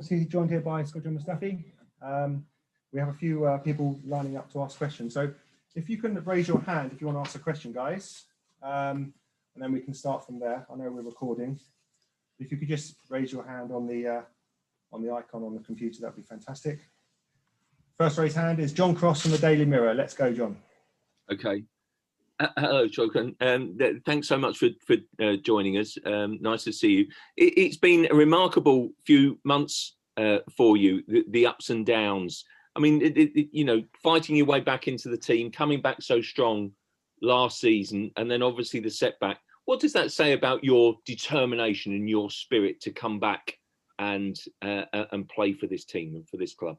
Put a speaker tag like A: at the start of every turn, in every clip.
A: Obviously joined here by Shkodran Mustafi. We have a few people lining up to ask questions. So if you can raise your hand if you want to ask a question, guys, and then we can start from there. I know we're recording. If you could just raise your hand on the icon on the computer, that'd be fantastic. First raised hand is John Cross from the Daily Mirror. Let's go, John.
B: Okay. Hello, Shkodran. Thanks so much for joining us. Nice to see you. It's been a remarkable few months for you, the ups and downs. I mean, fighting your way back into the team, coming back so strong last season, and then obviously the setback. What does that say about your determination and your spirit to come back and play for this team and for this club?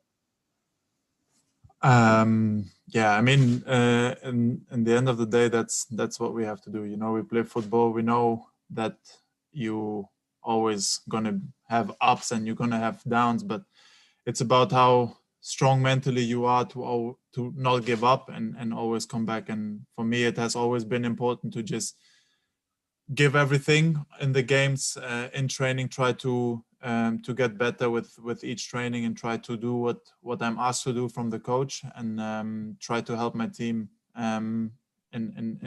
C: Yeah, I mean, in the end of the day, that's what we have to do. We play football. We know that you always gonna have ups and you're gonna have downs, but it's about how strong mentally you are to not give up and always come back. And for me, it has always been important to just give everything in the games, in training, try to get better with each training and try to do what I'm asked to do from the coach and try to help my team in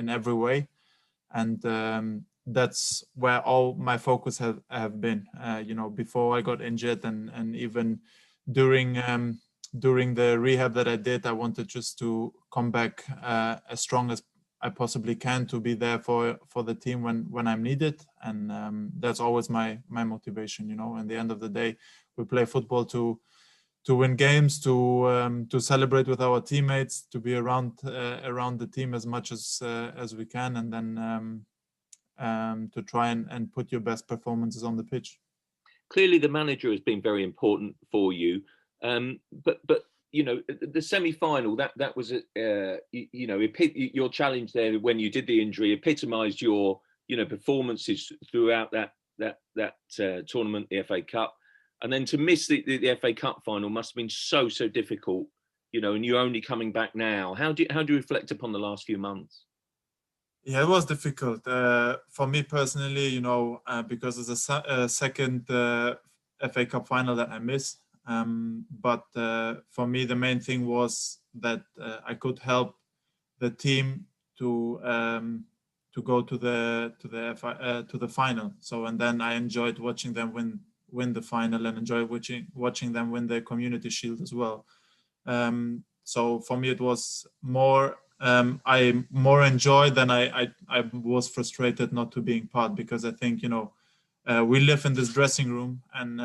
C: every way. And that's where all my focus have been. Before I got injured and even during the rehab that I did, I wanted just to come back as strong as I possibly can to be there for the team when I'm needed, and that's always my motivation. In the end of the day, we play football to win games, to celebrate with our teammates, to be around the team as much as we can, and then to try and put your best performances on the pitch.
B: Clearly, the manager has been very important for you, but. The semi-final, that was, your challenge there when you did the injury epitomised your, performances throughout that tournament, the FA Cup. And then to miss the FA Cup final must have been so difficult, and you're only coming back now. How do you reflect upon the last few months?
C: Yeah, it was difficult. For me personally, because it's a second FA Cup final that I missed. But for me, the main thing was that I could help the team to go to the final. So, and then I enjoyed watching them win the final and enjoyed watching them win the Community Shield as well. So for me, it was more. I more enjoyed than I was frustrated not to being part, because I think we live in this dressing room, and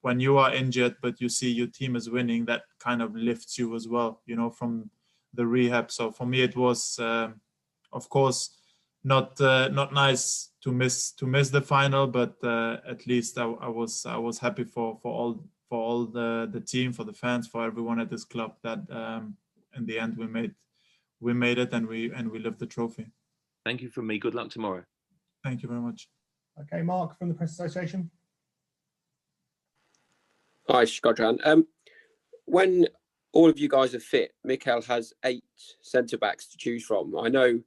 C: when you are injured but you see your team is winning, that kind of lifts you as well, from the rehab. So for me, it was, of course, not nice to miss the final, but at least I was happy for all the team, for the fans, for everyone at this club that in the end we made it and we lift the trophy.
B: Thank you from me. Good luck tomorrow.
C: Thank you very much.
A: Okay, Mark from the Press Association.
D: Hi, Shkodran. When all of you guys are fit, Mikel has 8 centre-backs to choose from. I know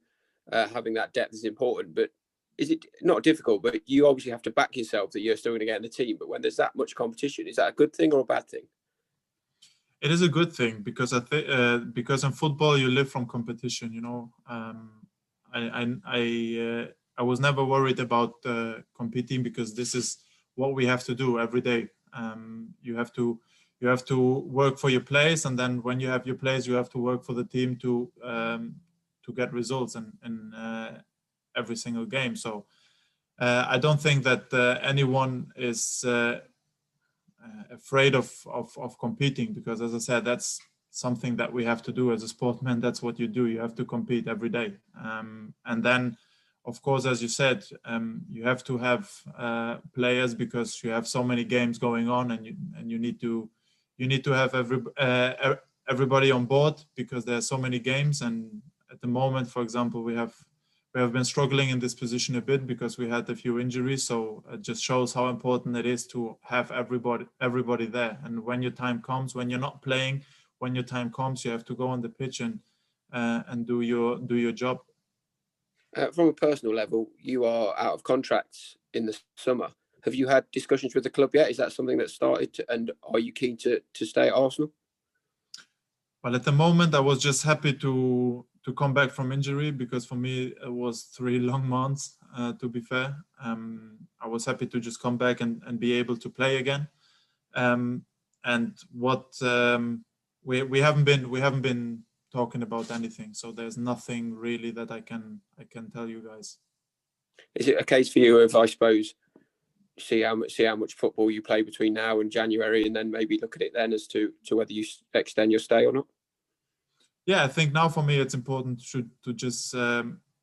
D: having that depth is important, but is it not difficult? But you obviously have to back yourself that you're still going to get in the team. But when there's that much competition, is that a good thing or a bad thing?
C: It is a good thing, because I think because in football you live from competition. I was never worried about competing, because this is what we have to do every day. You have to work for your place, and then when you have your place, you have to work for the team to get results in every single game. So I don't think that anyone is afraid of competing, because, as I said, that's something that we have to do as a sportsman. That's what you do. You have to compete every day, and then, of course, as you said, you have to have players, because you have so many games going on, and you need to have everybody on board, because there are so many games. And at the moment, for example, we have been struggling in this position a bit because we had a few injuries. So it just shows how important it is to have everybody there. And when your time comes, when you're not playing, when your time comes, you have to go on the pitch and do your job.
D: From a personal level, you are out of contract in the summer. Have you had discussions with the club yet? Is that something that started? And are you keen to stay at Arsenal?
C: Well, at the moment, I was just happy to come back from injury, because for me it was 3 long months. To be fair, I was happy to just come back and be able to play again. And what we haven't been talking about anything, so there's nothing really that I can tell you guys.
D: Is it a case for you of, I suppose, see how much football you play between now and January, and then maybe look at it then as to whether you extend your stay or not?
C: Yeah, I think now for me it's important to just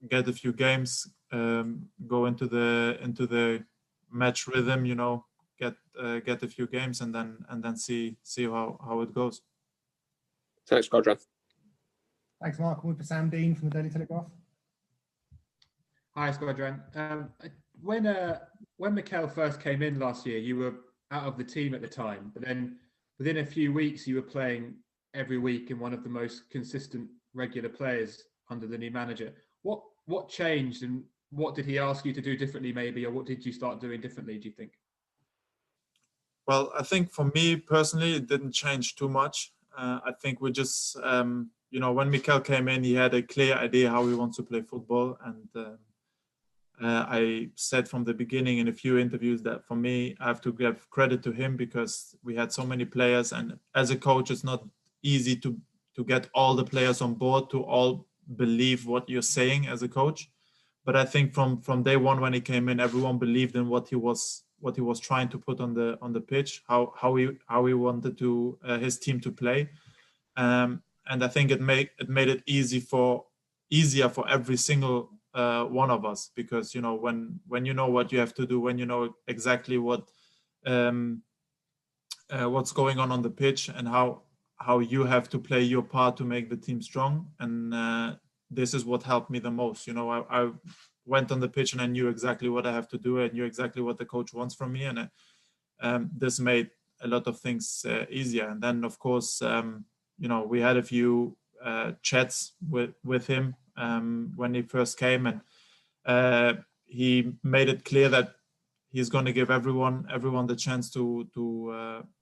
C: get a few games, go into the match rhythm, you know, get a few games, and then see how it goes.
D: Thanks, Shkodran.
A: Thanks, Mark. We'll for Sam Dean from the Daily Telegraph.
E: Hi, Shkodran. When Mikel first came in last year, you were out of the team at the time, but then within a few weeks you were playing every week and one of the most consistent regular players under the new manager. What changed, and what did he ask you to do differently maybe, or what did you start doing differently, do you think?
C: Well, I think for me personally, it didn't change too much. I think we just, when Mikel came in, he had a clear idea how he wants to play football. And I said from the beginning in a few interviews that for me, I have to give credit to him, because we had so many players. And as a coach, it's not easy to get all the players on board, to all believe what you're saying as a coach. But I think from day one when he came in, everyone believed in what he was trying to put on the pitch, how he wanted to his team to play, and I think it made it easier for every single one of us, because when you know what you have to do, when you know exactly what's going on the pitch, and how you have to play your part to make the team strong, and this is what helped me the most. I went on the pitch and I knew exactly what I have to do. I knew exactly what the coach wants from me, and this made a lot of things easier. And then, of course, we had a few chats with him when he first came, and he made it clear that he's going to give everyone the chance to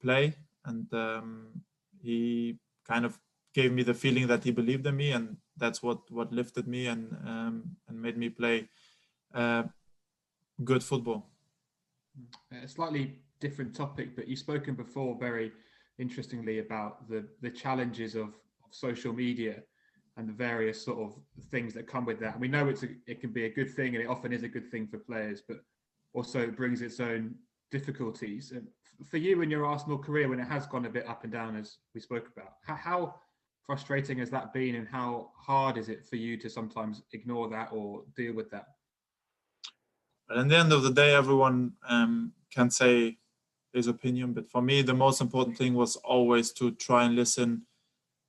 C: play, and he kind of gave me the feeling that he believed in me, and that's what lifted me and made me play good football.
E: A slightly different topic, but you've spoken before very interestingly about the challenges of social media and the various sort of things that come with that. And we know it can be a good thing, and it often is a good thing for players, but also it brings its own difficulties. And for you in your Arsenal career, when it has gone a bit up and down, as we spoke about, how frustrating has that been, and how hard is it for you to sometimes ignore that or deal with that?
C: But at the end of the day, everyone can say his opinion, but for me, the most important thing was always to try and listen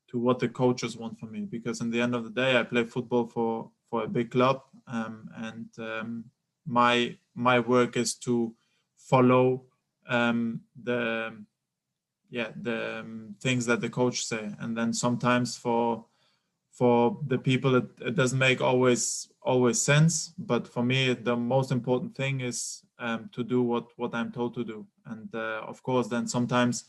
C: to what the coaches want from me, because in the end of the day, I play football for a big club, and my work is to follow the things that the coach say. And then sometimes for the people it doesn't make always sense, but for me the most important thing is to do what I'm told to do. And of course then sometimes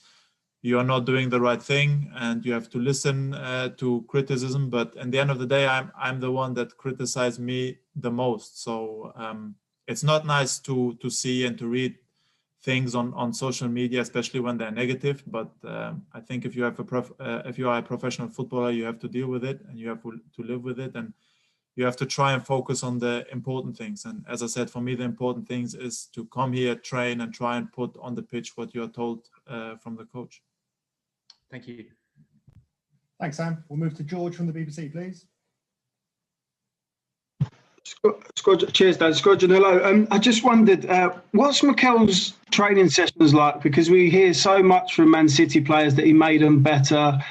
C: you are not doing the right thing and you have to listen to criticism, but at the end of the day I'm the one that criticized me the most. So it's not nice to see and to read things on social media, especially when they're negative. But I think if you have if you are a professional footballer, you have to deal with it and you have to live with it, and you have to try and focus on the important things. And as I said, for me, the important things is to come here, train, and try and put on the pitch what you are told from the coach.
E: Thank you.
A: Thanks, Sam. We'll move to George from the BBC, please.
F: Cheers, Dad. Shkodran, hello. I just wondered, what's Mikel's training sessions like? Because we hear so much from Man City players that he made them better.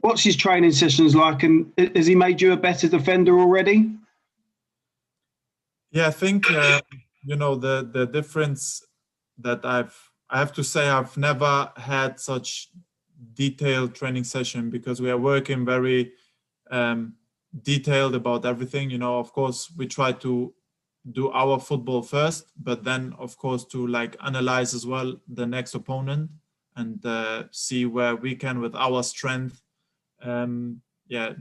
F: What's his training sessions like, and has he made you a better defender already?
C: Yeah, I think the difference that I have to say I've never had such detailed training session, because we are working very detailed about everything. Of course we try to do our football first, but then of course to like analyze as well the next opponent and see where we can with our strength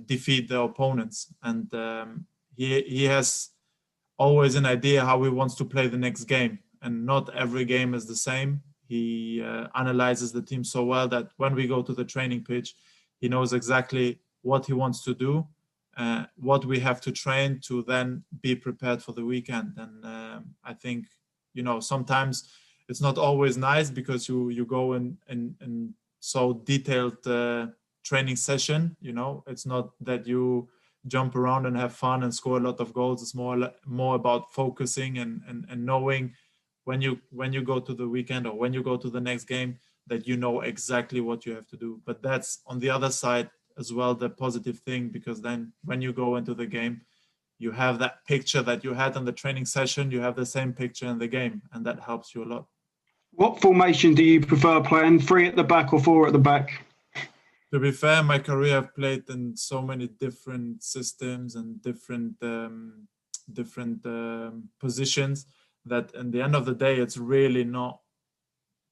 C: defeat the opponents. And he has always an idea how he wants to play the next game, and not every game is the same. He analyzes the team so well that when we go to the training pitch, he knows exactly what he wants to do, what we have to train to then be prepared for the weekend. And I think, you know, sometimes it's not always nice because you go in so detailed training session. You know, it's not that you jump around and have fun and score a lot of goals. It's more about focusing and knowing when you go to the weekend or when you go to the next game that you know exactly what you have to do. But that's on the other side as well, the positive thing, because then when you go into the game, you have that picture that you had in the training session, you have the same picture in the game, and that helps you a lot.
F: What formation do you prefer playing? 3 at the back or 4 at the back?
C: To be fair, my career I've played in so many different systems and different positions that in the end of the day, it's really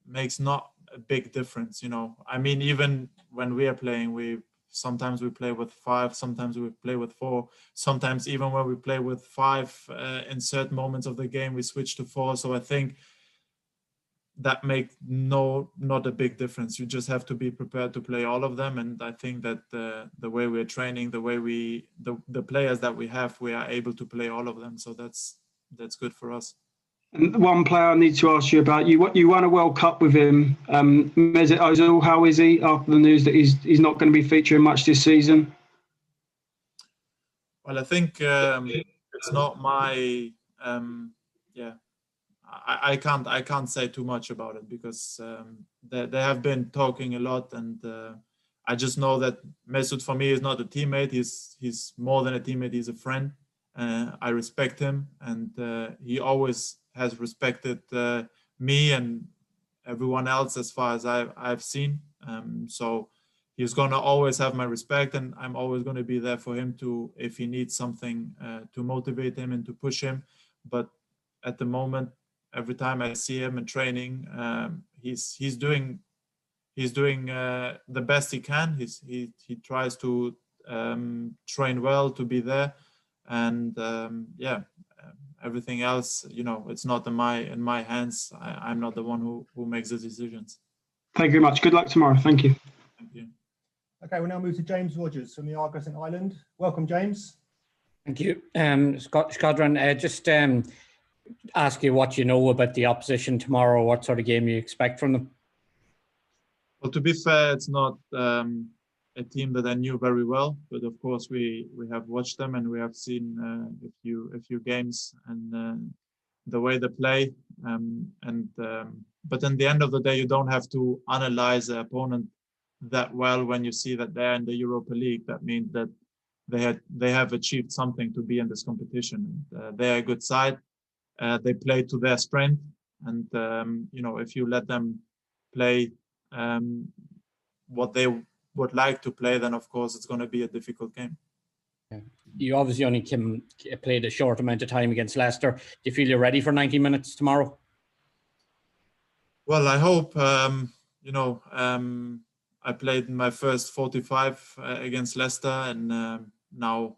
C: makes not a big difference. You know, I mean, even when we are playing, sometimes we play with 5, sometimes we play with 4, sometimes even when we play with 5 in certain moments of the game, we switch to 4. So I think that make not a big difference. You just have to be prepared to play all of them. And I think that the way we're training, the way the players that we have, we are able to play all of them. So that's good for us.
F: And one player I need to ask you about, you won a World Cup with him, Mesut Ozil. How is he after the news that he's not going to be featuring much this season?
C: Well, I think it's not my I can't say too much about it because they have been talking a lot, and I just know that Mesut for me is not a teammate. He's more than a teammate. He's a friend. I respect him, and he always has respected me and everyone else as far as I've seen. So he's gonna always have my respect, and I'm always going to be there for him if he needs something to motivate him and to push him. But at the moment, every time I see him in training, he's doing the best he can. He tries to train well, to be there, and everything else, you know, it's not in my hands. I'm not the one who makes the decisions.
F: Thank you very much. Good luck tomorrow. Thank you.
C: Thank you.
A: Okay, we'll now move to James Rogers from the Argos in Ireland. Welcome, James.
G: Thank you. Shkodran, just ask you what you know about the opposition tomorrow, what sort of game you expect from them.
C: Well, to be fair, it's not a team that I knew very well, but of course we have watched them and we have seen a few games and the way they play. But in the end of the day, you don't have to analyze the opponent that well when you see that they're in the Europa League. That means that they have achieved something to be in this competition. They're a good side. They play to their strength, and you know, if you let them play what they would like to play, then of course it's going to be a difficult game.
G: You obviously only played a short amount of time against Leicester. Do you feel you're ready for 90 minutes tomorrow?
C: Well, I hope. I played my first 45 against Leicester, and now,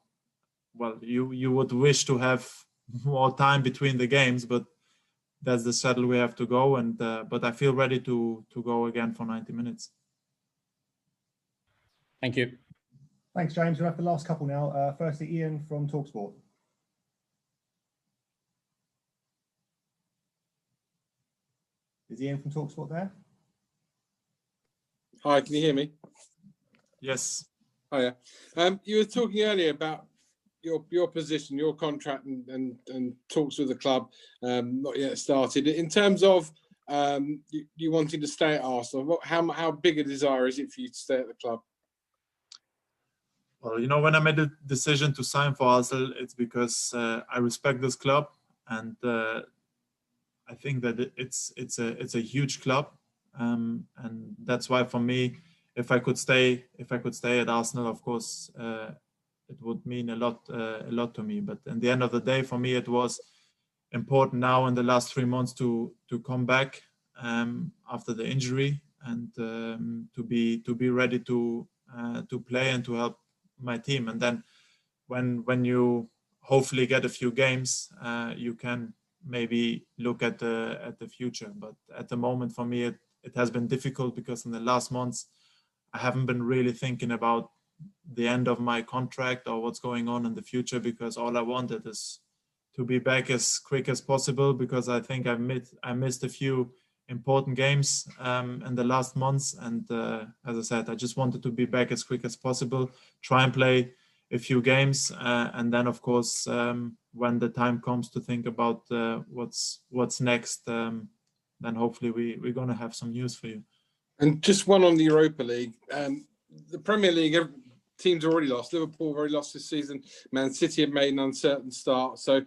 C: well, you would wish to have more time between the games, but that's the saddle we have to go. And but I feel ready to go again for 90 minutes.
G: Thank you.
A: Thanks, James. We'll have the last couple now. Firstly, Ian from TalkSport. Is Ian from TalkSport there?
H: Hi, can you hear me?
C: Yes.
H: Hiya. You were talking earlier about your position, your contract, and talks with the club not yet started. In terms of you wanting to stay at Arsenal, how big a desire is it for you to stay at the club?
C: Well, you know, when I made the decision to sign for Arsenal, it's because I respect this club, and I think that it's a huge club, and that's why for me, if I could stay at Arsenal, of course, it would mean a lot to me. But in the end of the day, for me, it was important now in the last 3 months to come back after the injury and to be ready to play and to help my team. And then when you hopefully get a few games, you can maybe look at the future. But at the moment, for me, it has been difficult because in the last months, I haven't been really thinking about the end of my contract or what's going on in the future, because all I wanted is to be back as quick as possible, because I think I missed a few important games in the last months. And as I said, I just wanted to be back as quick as possible, try and play a few games. And then, of course, when the time comes to think about what's next, then hopefully we're going to have some news for you.
H: And just one on the Europa League. The Premier League, teams already lost. Liverpool have already lost this season. Man City have made an uncertain start. So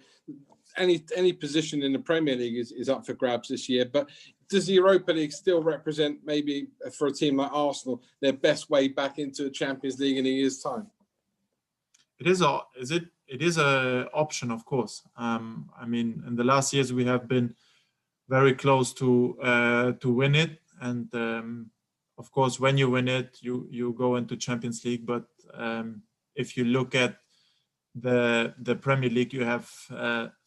H: any position in the Premier League is up for grabs this year. But does the Europa League still represent, maybe for a team like Arsenal, their best way back into the Champions League in a year's time?
C: It is a option, of course. I mean, in the last years we have been very close to win it, and of course, when you win it, you go into Champions League. But if you look at the Premier League, you have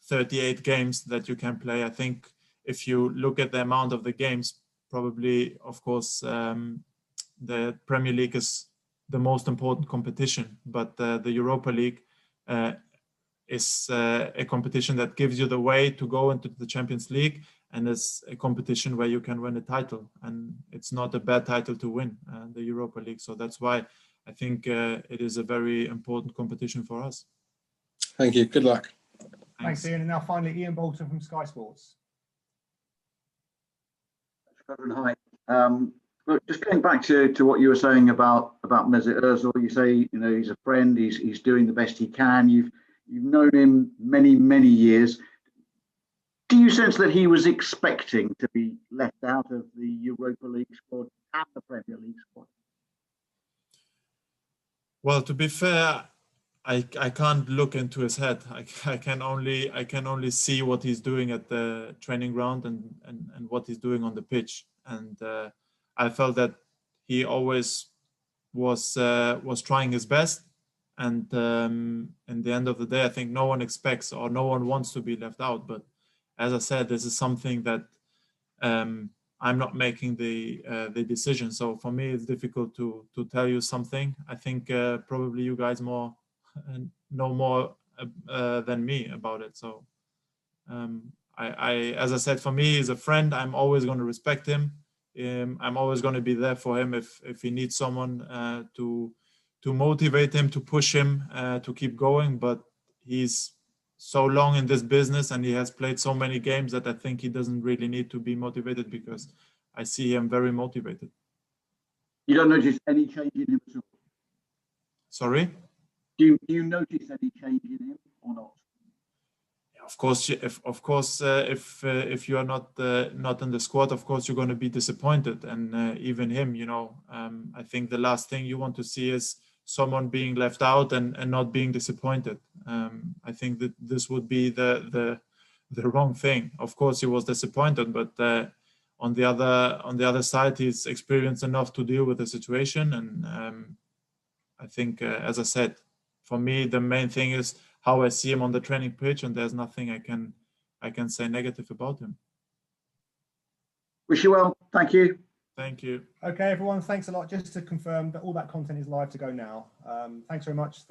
C: 38 games that you can play. I think if you look at the amount of the games, probably, of course, the Premier League is the most important competition. But the Europa League is a competition that gives you the way to go into the Champions League, and it's a competition where you can win a title, and it's not a bad title to win, the Europa League. So that's why I think it is a very important competition for us.
H: Thank you. Good luck.
A: Thanks, Ian. And now finally, Ian Bolton from Sky Sports.
I: Shkodran, hi. Look, just going back to what you were saying about Mesut Ozil, you say, you know, he's a friend, he's doing the best he can. You've known him many years. Do you sense that he was expecting to be left out of the Europa League squad and the Premier League squad?
C: Well, to be fair, I can't look into his head. I can only see what he's doing at the training ground and what he's doing on the pitch. And I felt that he always was trying his best. And in the end of the day, I think no one expects or no one wants to be left out. But as I said, this is something that I'm not making the decision. So for me, it's difficult to tell you something. I think probably you guys know more than me about it. So as I said, for me, he's a friend. I'm always going to respect him. I'm always going to be there for him if he needs someone to motivate him, to push him to keep going. But he's so long in this business and he has played so many games that I think he doesn't really need to be motivated, because I see him very motivated.
I: You don't notice any change in him at all?
C: Sorry?
I: Do you notice any change in him or not?
C: Of course, if you are not in the squad, of course you're going to be disappointed, and even him. You know, I think the last thing you want to see is someone being left out and not being disappointed. I think that this would be the wrong thing. Of course, he was disappointed, but on the other side, he's experienced enough to deal with the situation. And I think, as I said, for me, the main thing is how I see him on the training pitch, and there's nothing I can say negative about him.
I: Wish you well. Thank you.
C: Thank you.
A: Okay, everyone. Thanks a lot. Just to confirm that all that content is live to go now. Thanks very much.